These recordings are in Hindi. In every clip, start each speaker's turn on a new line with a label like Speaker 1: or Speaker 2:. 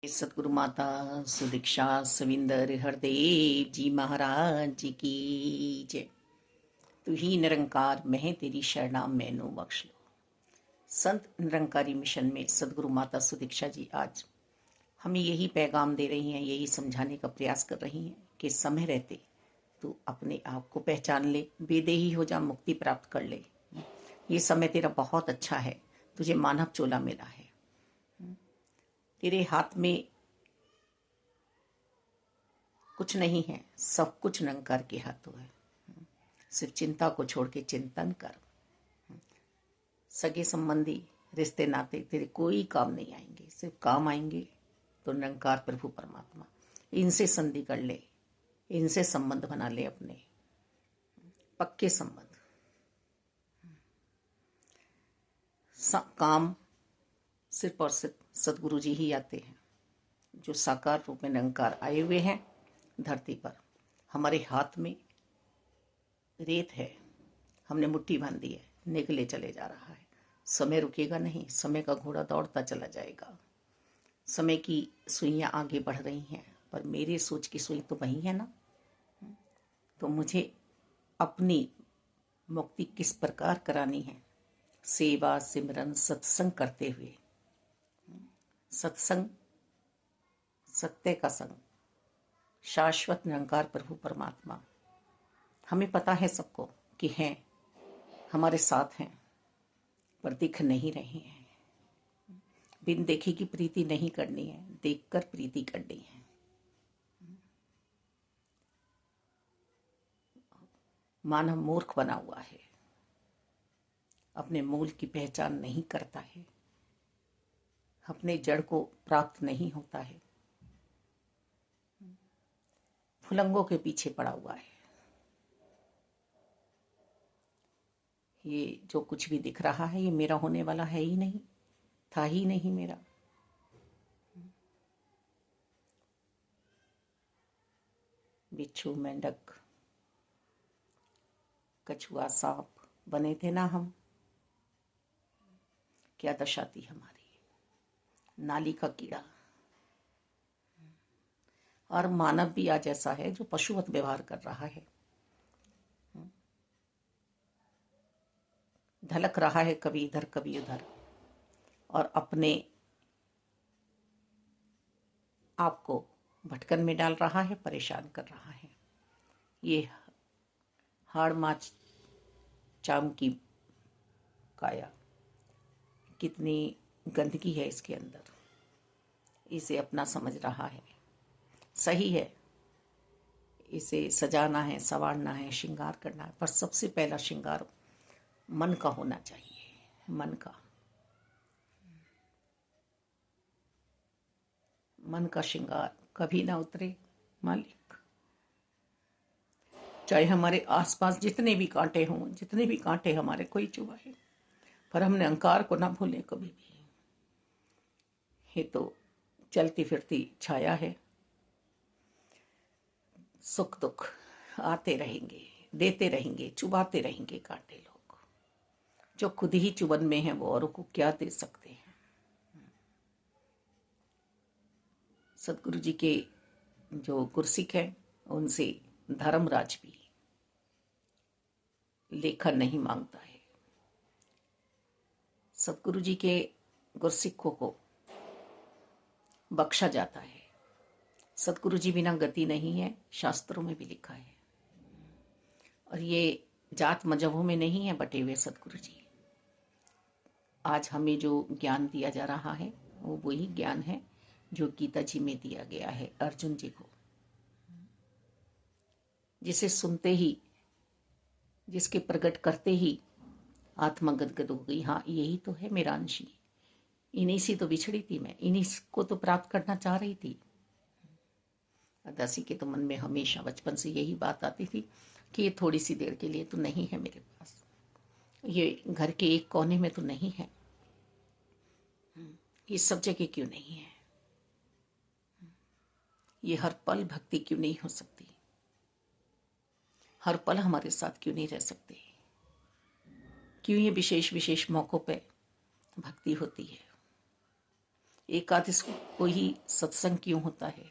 Speaker 1: सतगुरु माता सुदीक्षा सविंदर हरदेव जी महाराज जी की जय। तू ही निरंकार मैं तेरी शरणाम मैनू बख्श लो। संत निरंकारी मिशन में सदगुरु माता सुदीक्षा जी आज हमें यही पैगाम दे रही हैं, यही समझाने का प्रयास कर रही हैं कि समय रहते तू अपने आप को पहचान ले, बेदेही हो जा, मुक्ति प्राप्त कर ले। ये समय तेरा बहुत अच्छा है, तुझे मानव चोला मिला है। तेरे हाथ में कुछ नहीं है, सब कुछ निरंकार के हाथों है। सिर्फ चिंता को छोड़ के चिंतन कर। सगे संबंधी रिश्ते नाते तेरे कोई काम नहीं आएंगे, सिर्फ काम आएंगे तो निरंकार प्रभु परमात्मा। इनसे संधि कर ले, इनसे संबंध बना ले, अपने पक्के संबंध। काम सिर्फ और सिर्फ सदगुरु जी ही आते हैं, जो साकार रूप में निरंकार आए हुए हैं धरती पर। हमारे हाथ में रेत है, हमने मुट्ठी बांधी है, निकले चले जा रहा है। समय रुकेगा नहीं, समय का घोड़ा दौड़ता चला जाएगा। समय की सुइयां आगे बढ़ रही हैं, पर मेरे सोच की सुई तो वही है ना। तो मुझे अपनी मुक्ति किस प्रकार करानी है? सेवा सिमरन सत्संग करते हुए। सत्संग सत्य का संग, शाश्वत निरंकार प्रभु परमात्मा हमें पता है सबको कि हैं, हमारे साथ हैं, पर दिख नहीं रहे हैं। बिन देखे की प्रीति नहीं करनी है, देखकर प्रीति करनी है। मानव मूर्ख बना हुआ है, अपने मूल की पहचान नहीं करता है, अपने जड़ को प्राप्त नहीं होता है, फुलंगों के पीछे पड़ा हुआ है। ये जो कुछ भी दिख रहा है ये मेरा होने वाला है ही नहीं, था ही नहीं मेरा। बिच्छू मेंढक कछुआ सांप बने थे ना हम, क्या दशा थी हमारी। नाली का कीड़ा। और मानव भी आज ऐसा है जो पशुवत व्यवहार कर रहा है, ढलक रहा है कभी इधर कभी उधर, और अपने आप को भटकन में डाल रहा है, परेशान कर रहा है। ये हाड़ माच चाम की काया, कितनी गंदगी है इसके अंदर, इसे अपना समझ रहा है। सही है, इसे सजाना है, संवारना है, श्रृंगार करना है, पर सबसे पहला श्रृंगार मन का होना चाहिए। मन का श्रृंगार कभी ना उतरे मालिक। चाहे हमारे आसपास जितने भी कांटे हों, जितने भी कांटे हमारे कोई चुभाए, पर हमने अहंकार को ना भूले कभी भी। ये तो चलती फिरती छाया है, सुख दुख आते रहेंगे, देते रहेंगे, चुभाते रहेंगे कांटे। लोग जो खुद ही चुभन में है वो औरों को क्या दे सकते हैं। सदगुरु जी के जो गुरसिक है उनसे धर्मराज भी लेखा नहीं मांगता है। सदगुरु जी के गुरसिखों को बख्शा जाता है। सदगुरु जी बिना गति नहीं है, शास्त्रों में भी लिखा है। और ये जात मजहबों में नहीं है बटे हुए सदगुरु जी। आज हमें जो ज्ञान दिया जा रहा है वो वही ज्ञान है जो गीता जी में दिया गया है अर्जुन जी को, जिसे सुनते ही, जिसके प्रकट करते ही आत्मा गदगद हो गई। हाँ, यही तो है मेरा अंशी, इन्हीं से तो बिछड़ी थी मैं, इन्हीं को तो प्राप्त करना चाह रही थी। दासी के तो मन में हमेशा बचपन से यही बात आती थी कि ये थोड़ी सी देर के लिए तो नहीं है मेरे पास, ये घर के एक कोने में तो नहीं है, ये सब जगह क्यों नहीं है, ये हर पल भक्ति क्यों नहीं हो सकती, हर पल हमारे साथ क्यों नहीं रह सकते, क्यों ये विशेष विशेष मौक़ों पे भक्ति होती है। एकादश को ही सत्संग क्यों होता है,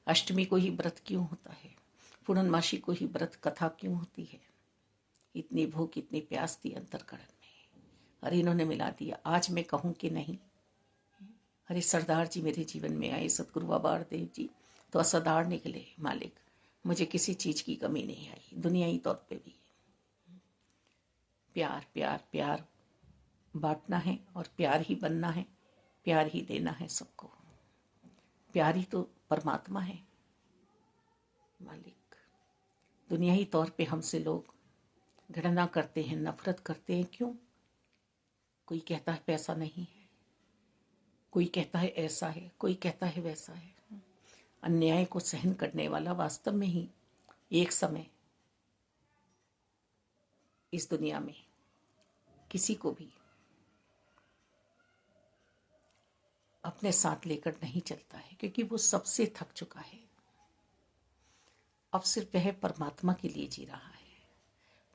Speaker 1: अष्टमी को ही व्रत क्यों होता है, पूर्णमासी को ही व्रत कथा क्यों होती है। इतनी भूख इतनी प्यास थी अंतरकरण में, अरे इन्होंने मिला दिया। आज मैं कहूँ कि नहीं, अरे सरदार जी मेरे जीवन में आए, सतगुरु बाबा देव जी तो असरदार निकले। मालिक मुझे किसी चीज़ की कमी नहीं आई, दुनियाई तौर पे भी। प्यार प्यार प्यार बांटना है और प्यार ही बनना है, प्यार ही देना है सबको। प्यार ही तो परमात्मा है मालिक। दुनियाई तौर पे हमसे लोग घृणा करते हैं, नफरत करते हैं। क्यों? कोई कहता है पैसा नहीं है, कोई कहता है ऐसा है, कोई कहता है वैसा है। अन्याय को सहन करने वाला वास्तव में ही एक समय इस दुनिया में किसी को भी अपने साथ लेकर नहीं चलता है, क्योंकि वो सबसे थक चुका है। अब सिर्फ वह परमात्मा के लिए जी रहा है,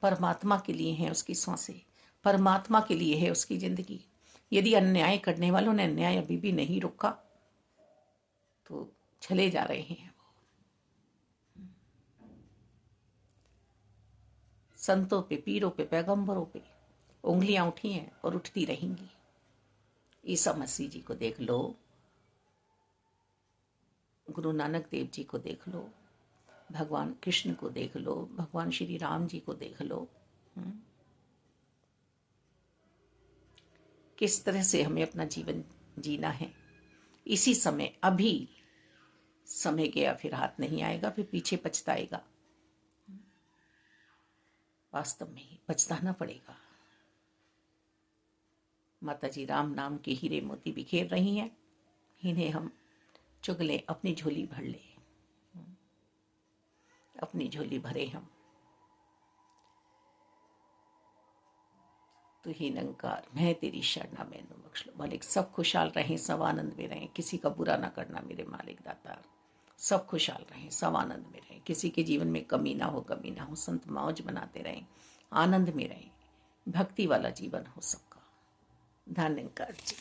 Speaker 1: परमात्मा के लिए है उसकी सांसें, परमात्मा के लिए है उसकी जिंदगी। यदि अन्याय करने वालों ने अन्याय अभी भी नहीं रोका तो चले जा रहे हैं वो। संतों पे, पीरों पे, पैगंबरों पे उंगलियां उठी हैं और उठती रहेंगी। ईसा मसीह जी को देख लो, गुरु नानक देव जी को देख लो, भगवान कृष्ण को देख लो, भगवान श्री राम जी को देख लो। किस तरह से हमें अपना जीवन जीना है। इसी समय, अभी समय गया फिर हाथ नहीं आएगा, फिर पीछे पछताएगा। वास्तव में ही पछताना पड़ेगा। माता जी राम नाम के हीरे मोती बिखेर रही हैं, इन्हें हम चुग लें, अपनी झोली भर लें, अपनी झोली भरे हम। तू ही निरंकार, मैं तेरी शरणा मैनू बख्श लो। मालिक सब खुशहाल रहें, सब आनंद में रहें, किसी का बुरा ना करना मेरे मालिक दातार। सब खुशहाल रहें, सब आनंद में रहें, किसी के जीवन में कमी ना हो, कमी ना हो। संत मौज मनाते रहें, आनंद में रहें, भक्ति वाला जीवन हो सबका। धन्यवाद जी।